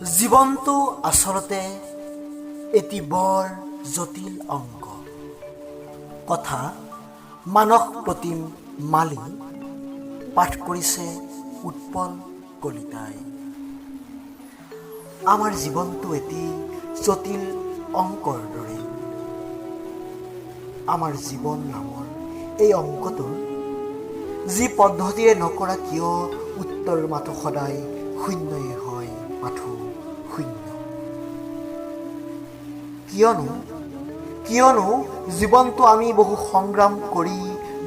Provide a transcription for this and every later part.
জীৱনটো আচলতে এটি বৰ জটিল অংক। কথা মানস প্ৰতিম মালি, পাঠ কৰিছে উৎপল কলিতাই। আমাৰ জীৱনটো এটি জটিল অংকৰ দৰে। আমাৰ জীৱন নামৰ এই অংকটোৰ যি পদ্ধতিৰে নকৰা কিয় উত্তৰ মাথো সদায় শূন্যই হয়, মাথো শূন্য। কিয়নো জীৱনটো আমি বহু সংগ্ৰাম কৰি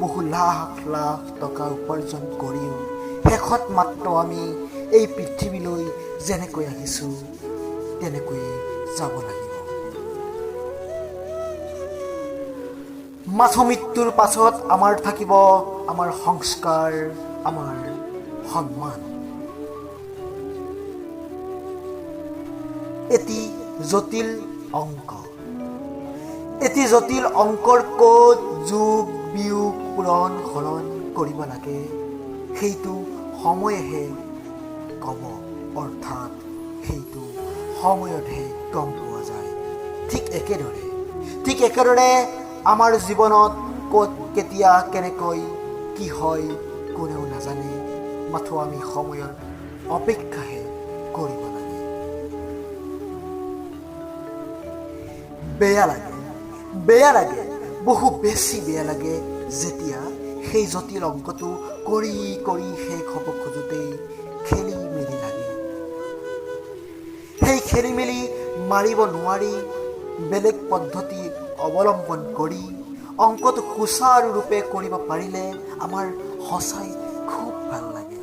বহু লাখ লাখ টকা উপাৰ্জন কৰিও শেষত মাত্ৰ আমি এই পৃথিৱীলৈ যেনেকৈ আহিছোঁ তেনেকৈয়ে যাব লাগিব। মাথো মৃত্যুৰ পাছত আমাৰ থাকিব আমাৰ সংস্কাৰ, আমাৰ সন্মান। এটি জটিল অংক। এটি জটিল অংকৰ ক'ত যোগ বিয়োগ পূৰণ হৰণ কৰিব লাগে সেইটো সময়েহে ক'ব, অৰ্থাৎ সেইটো সময়তহে গম পোৱা যায়। ঠিক একেদৰে আমাৰ জীৱনত ক'ত কেতিয়া কেনেকৈ কি হয় কোনেও নাজানে, মাথো আমি সময়ৰ অপেক্ষাহে কৰিব লাগে। বেয়া লাগে, বহু বেছি বেয়া লাগে যেতিয়া সেই জটিল অংকটো কৰি শেষ হ'ব খোজোতেই খেলি মেলি লাগে। সেই খেলি মেলি মাৰিব নোৱাৰি বেলেগ পদ্ধতি অৱলম্বন কৰি অংকটো সুচাৰুৰূপে কৰিব পাৰিলে আমাৰ সঁচাই খুব ভাল লাগে।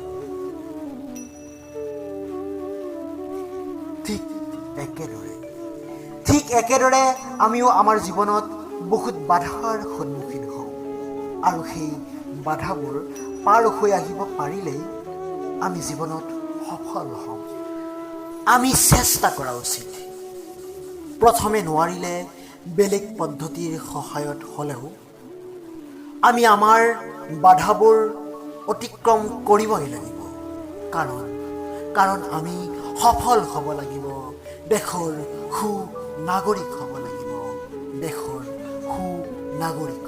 ঠিক একেদৰে আমিও আমাৰ জীৱনত বহুত বাধাৰ সন্মুখীন হওঁ আৰু সেই বাধাবোৰ পাৰ হৈ আহিব পাৰিলেই আমি জীৱনত সফল হ'ম। আমি চেষ্টা কৰা উচিত। প্ৰথমে নোৱাৰিলে বেলেগ পদ্ধতিৰ সহায়ত হ'লেও আমি আমাৰ বাধাবোৰ অতিক্ৰম কৰিবই লাগিব। কাৰণ আমি সফল হ'ব লাগিব, দেশৰ সুনাগৰিক হ'ব লাগিব, দেশৰ সুনাগৰিক